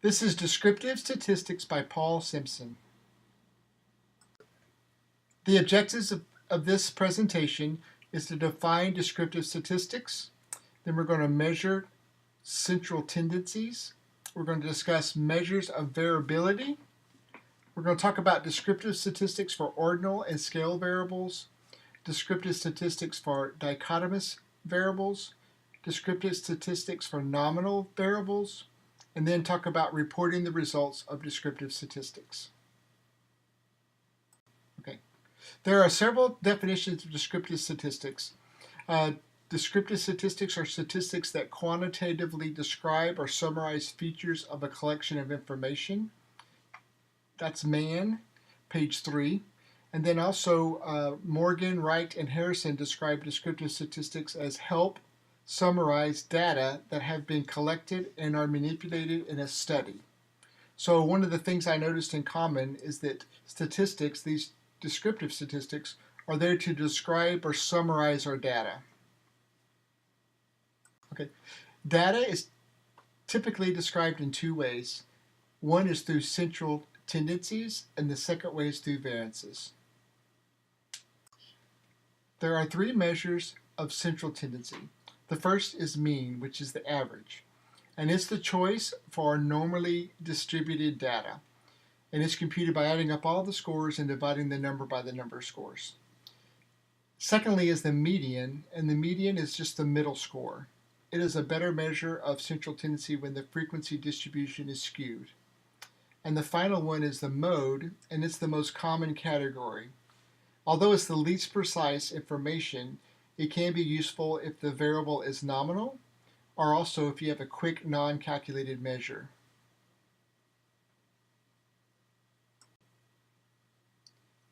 This is Descriptive Statistics by Paul Simpson. The objectives of this presentation is to define descriptive statistics. Then we're going to measure central tendencies. We're going to discuss measures of variability. We're going to talk about descriptive statistics for ordinal and scale variables, descriptive statistics for dichotomous variables, descriptive statistics for nominal variables, and then talk about reporting the results of descriptive statistics. Okay. There are several definitions of descriptive statistics. Descriptive statistics are statistics that quantitatively describe or summarize features of a collection of information. That's Mann, page 3. And then also Morgan, Wright, and Harrison describe descriptive statistics as help summarize data that have been collected and are manipulated in a study. So one of the things I noticed in common is that statistics, these descriptive statistics, are there to describe or summarize our data. Okay, data is typically described in two ways. One is through central tendencies, and the second way is through variances. There are three measures of central tendency. The first is mean, which is the average, and it's the choice for our normally distributed data, and it's computed by adding up all the scores and dividing the number by the number of scores. Secondly is the median, and the median is just the middle score. It is a better measure of central tendency when the frequency distribution is skewed. And the final one is the mode, and it's the most common category. Although it's the least precise information, it can be useful if the variable is nominal, or also if you have a quick non-calculated measure.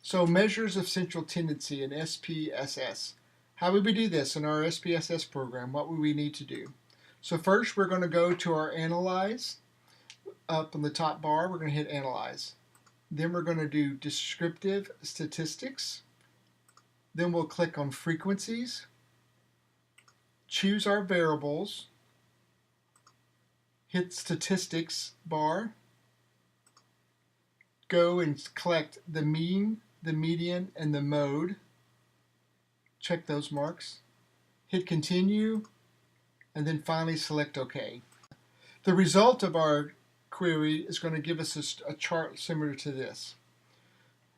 So measures of central tendency in SPSS. How would we do this in our SPSS program? What would we need to do? So first we're going to go to our Analyze. Up on the top bar, we're going to hit Analyze. Then we're going to do Descriptive Statistics. Then we'll click on Frequencies. Choose our variables. Hit Statistics bar. Go and collect the mean, the median, and the mode. Check those marks. Hit Continue, and then finally select OK. The result of our query is going to give us a chart similar to this.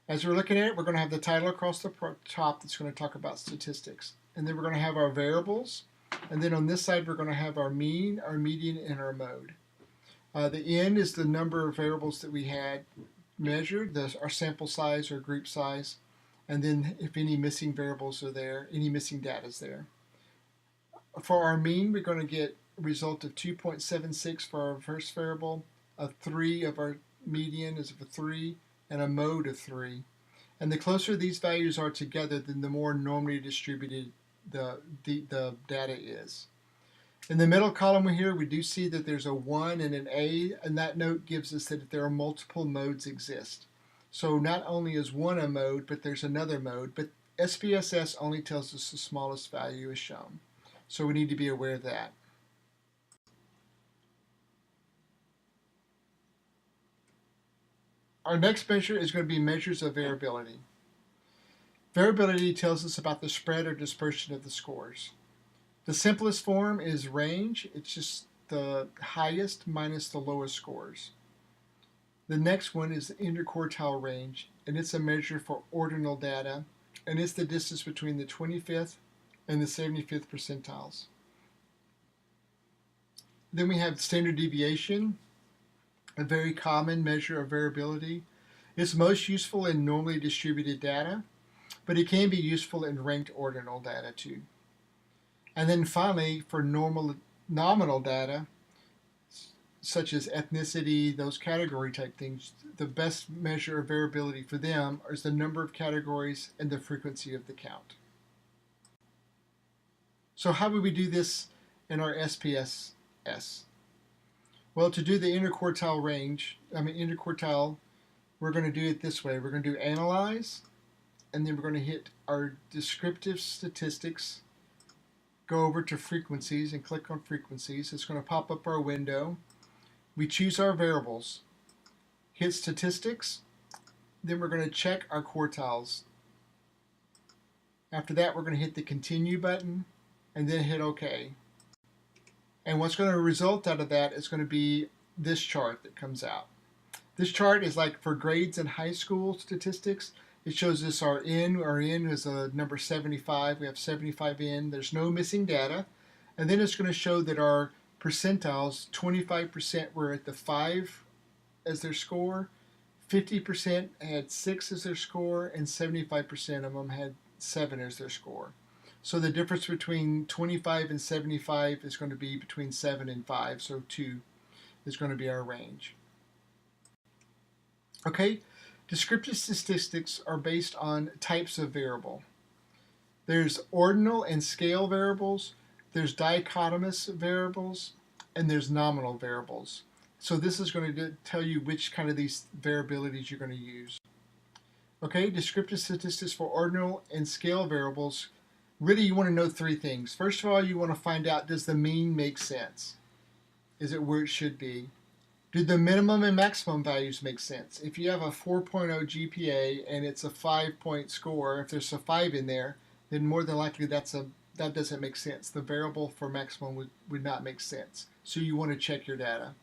As we're looking at it, we're going to have the title across the top that's going to talk about statistics. And then we're going to have our variables. And then on this side, we're going to have our mean, our median, and our mode. The N is the number of variables that we had measured, our sample size or group size, and then if any missing variables are there, any missing data is there. For our mean, we're going to get a result of 2.76 for our first variable, a 3 of our median is of a 3, and a mode of 3. And the closer these values are together, then the more normally distributed the data is. In the middle column here, we do see that there's a 1 and an A, and that note gives us that there are multiple modes exist. So not only is one a mode, but there's another mode, but SPSS only tells us the smallest value is shown. So we need to be aware of that. Our next measure is going to be measures of variability. Variability tells us about the spread or dispersion of the scores. The simplest form is range. It's just the highest minus the lowest scores. The next one is the Interquartile Range, and it's a measure for ordinal data, and it's the distance between the 25th and the 75th percentiles. Then we have standard deviation, a very common measure of variability. It's most useful in normally distributed data, but it can be useful in ranked ordinal data too. And then finally, for nominal data, such as ethnicity, those category type things, the best measure of variability for them is the number of categories and the frequency of the count. So how would we do this in our SPSS? Well, to do the interquartile range, interquartile, we're going to do it this way. We're going to do Analyze, and then we're going to hit our Descriptive Statistics, go over to Frequencies and click on Frequencies. It's going to pop up our window. We choose our variables, hit statistics, then we're going to check our quartiles. After that, we're going to hit the continue button and then hit OK. And what's going to result out of that is going to be this chart that comes out. This chart is like for grades in high school statistics. It shows us our N. Our N is a number 75. We have 75 N. There's no missing data. And then it's going to show that our percentiles, 25% were at the 5 as their score, 50% had 6 as their score, and 75% of them had 7 as their score. So the difference between 25 and 75 is going to be between 7 and 5, so 2 is going to be our range. Okay, descriptive statistics are based on types of variable. There's ordinal and scale variables, there's dichotomous variables, and there's nominal variables. So this is going to tell you which kind of these variabilities you're going to use. Okay, descriptive statistics for ordinal and scale variables. Really, you want to know 3 things. First of all, you want to find out, does the mean make sense? Is it where it should be? Do the minimum and maximum values make sense? If you have a 4.0 GPA and it's a 5-point score, if there's a 5 in there, then more than likely that doesn't make sense. The variable for maximum would not make sense. So you want to check your data.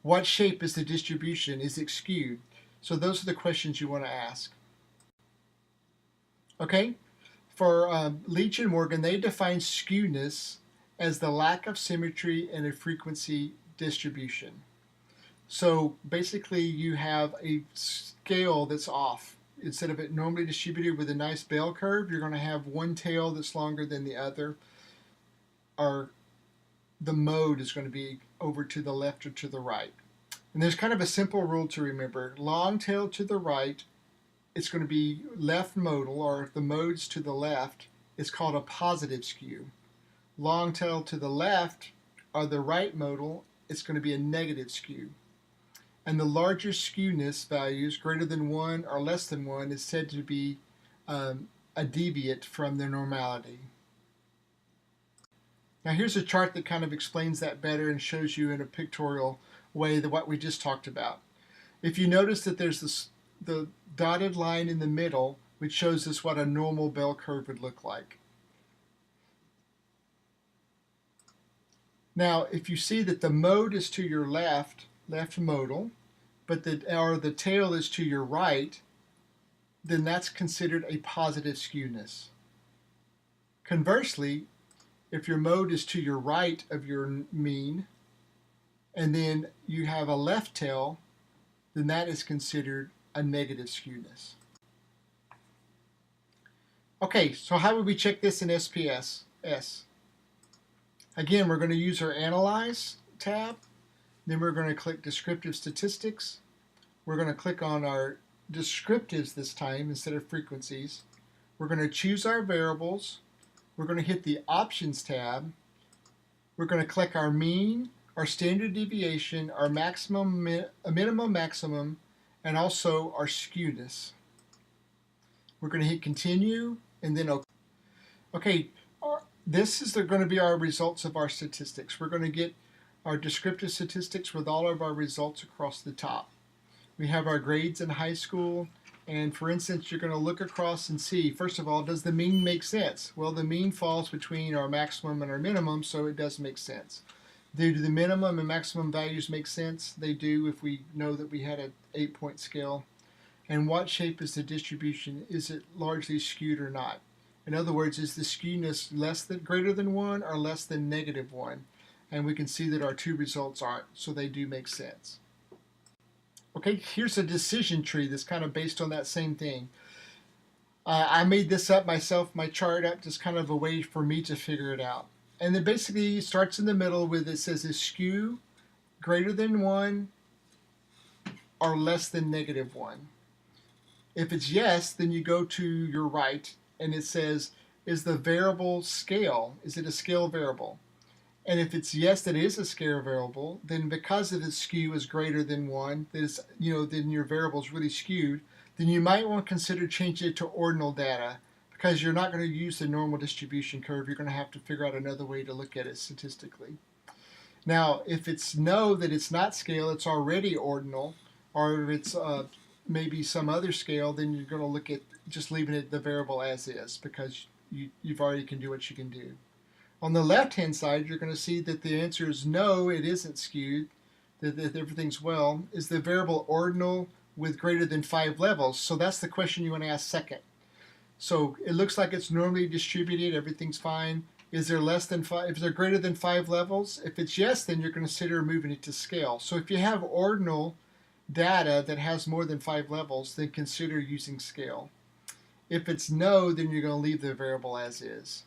What shape is the distribution? Is it skewed? So those are the questions you want to ask. Okay, for Leach and Morgan, they define skewness as the lack of symmetry in a frequency distribution. So basically you have a scale that's off. Instead of it normally distributed with a nice bell curve, you're going to have one tail that's longer than the other. Or the mode is going to be over to the left or to the right. And there's kind of a simple rule to remember. Long tail to the right, it's going to be left modal, or if the mode's to the left, it's called a positive skew. Long tail to the left, or the right modal, it's going to be a negative skew. And the larger skewness values, greater than 1 or less than 1, is said to be a deviate from the normality. Now here's a chart that kind of explains that better and shows you in a pictorial way what we just talked about. If you notice that there's the dotted line in the middle, which shows us what a normal bell curve would look like. Now if you see that the mode is to your left modal, but the tail is to your right, then that's considered a positive skewness. Conversely, if your mode is to your right of your mean, and then you have a left tail, then that is considered a negative skewness. Okay, so how would we check this in SPSS? Again, we're going to use our Analyze tab. Then we're going to click Descriptive Statistics. We're going to click on our descriptives this time instead of frequencies. We're going to choose our variables. We're going to hit the Options tab. We're going to click our mean, our standard deviation, our maximum, minimum, maximum, and also our skewness. We're going to hit Continue and then OK. Okay, this is going to be our results of our statistics. We're going to get our descriptive statistics with all of our results across the top. We have our grades in high school, and for instance, you're going to look across and see, first of all, does the mean make sense? Well, the mean falls between our maximum and our minimum, so it does make sense. Do the minimum and maximum values make sense? They do if we know that we had an 8-point scale. And what shape is the distribution? Is it largely skewed or not? In other words, is the skewness greater than 1 or less than -1? And we can see that our two results aren't, so they do make sense. Okay, here's a decision tree that's kind of based on that same thing. I made this up myself, my chart up, just kind of a way for me to figure it out. And then basically it starts in the middle with it says is skew greater than 1 or less than -1. If it's yes, then you go to your right and it says, is the variable scale? Is it a scale variable? And if it's yes, that it is a scale variable, then because of its skew is greater than 1, then your variable is really skewed, then you might want to consider changing it to ordinal data because you're not going to use the normal distribution curve. You're going to have to figure out another way to look at it statistically. Now, if it's no, that it's not scale, it's already ordinal, or if it's maybe some other scale, then you're going to look at just leaving it the variable as is, because you've already can do what you can do. On the left-hand side, you're going to see that the answer is no, it isn't skewed, that everything's well. Is the variable ordinal with greater than 5 levels? So that's the question you want to ask second. So it looks like it's normally distributed, everything's fine. Is there less than 5? Is there greater than 5 levels? If it's yes, then you're going to consider moving it to scale. So if you have ordinal data that has more than 5 levels, then consider using scale. If it's no, then you're going to leave the variable as is.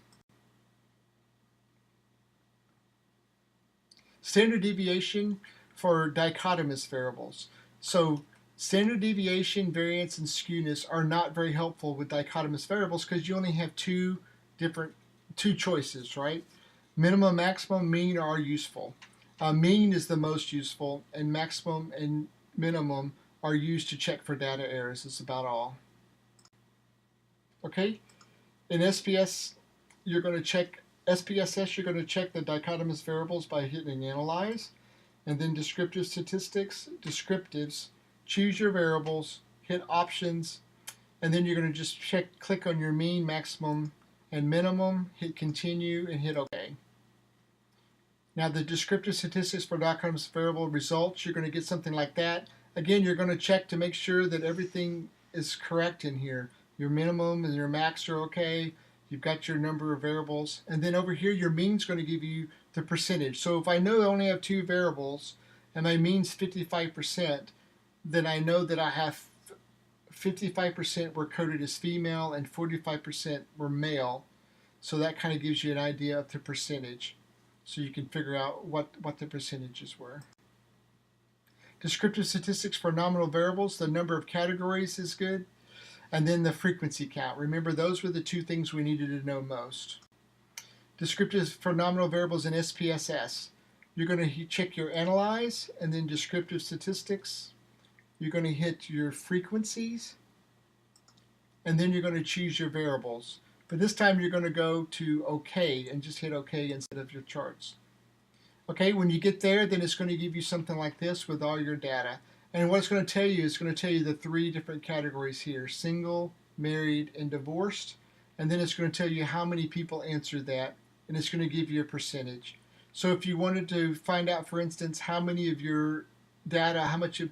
Standard deviation for dichotomous variables. So standard deviation, variance, and skewness are not very helpful with dichotomous variables because you only have two choices, right? Minimum, maximum, mean are useful. Mean is the most useful, and maximum and minimum are used to check for data errors. That's about all. Okay? In SPSS, you're going to check the dichotomous variables by hitting Analyze, and then Descriptive Statistics, Descriptives, choose your variables, hit Options, and then you're going to just click on your mean, maximum, and minimum, hit Continue, and hit OK. Now the Descriptive Statistics for dichotomous variable results, you're going to get something like that. Again, you're going to check to make sure that everything is correct in here. Your minimum and your max are okay. You've got your number of variables. And then over here, your mean is going to give you the percentage. So if I know I only have 2 variables and my mean's 55%, then I know that I have 55% were coded as female and 45% were male. So that kind of gives you an idea of the percentage. So you can figure out what the percentages were. Descriptive statistics for nominal variables, the number of categories is good. And then the frequency count. Remember, those were the 2 things we needed to know most. Descriptive for nominal variables in SPSS. You're going to check your Analyze and then Descriptive Statistics. You're going to hit your frequencies. And then you're going to choose your variables. But this time you're going to go to OK and just hit OK instead of your charts. Okay, when you get there, then it's going to give you something like this with all your data. And what it's going to tell you is going to tell you the 3 different categories here: single, married, and divorced. And then it's going to tell you how many people answered that, and it's going to give you a percentage. So if you wanted to find out, for instance, how many of your data,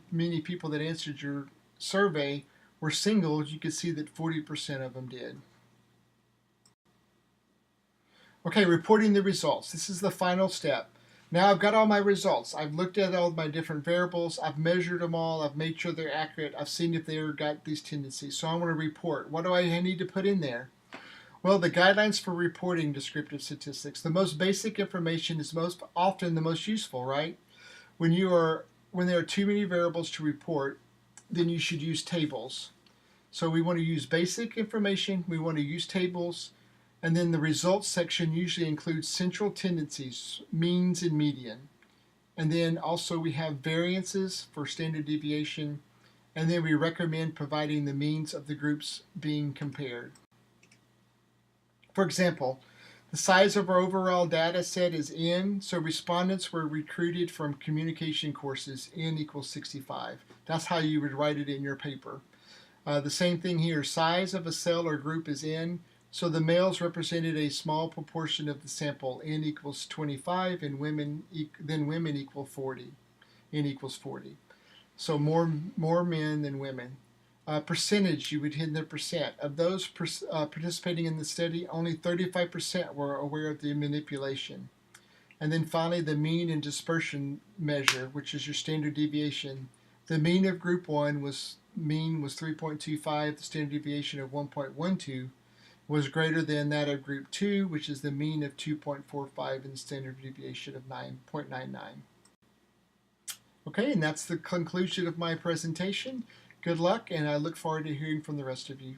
many people that answered your survey were singles, you could see that 40% of them did. Okay, reporting the results. This is the final step. Now I've got all my results. I've looked at all my different variables. I've measured them all. I've made sure they're accurate. I've seen if they've got these tendencies. So I want to report. What do I need to put in there? Well, the guidelines for reporting descriptive statistics. The most basic information is most often the most useful, right? When there are too many variables to report, then you should use tables. So we want to use basic information. We want to use tables. And then the results section usually includes central tendencies, means, and median. And then also we have variances for standard deviation. And then we recommend providing the means of the groups being compared. For example, the size of our overall data set is N, so respondents were recruited from communication courses, N equals 65. That's how you would write it in your paper. The same thing here, size of a cell or group is N. So the males represented a small proportion of the sample, N equals 25, and women equal 40, N equals 40. So more men than women. Percentage, you would hit the percent. Of those participating in the study, only 35% were aware of the manipulation. And then finally, the mean and dispersion measure, which is your standard deviation. The mean of group 1 was 3.25, the standard deviation of 1.12. Was greater than that of group 2, which is the mean of 2.45 and the standard deviation of 9.99. Okay, and that's the conclusion of my presentation. Good luck, and I look forward to hearing from the rest of you.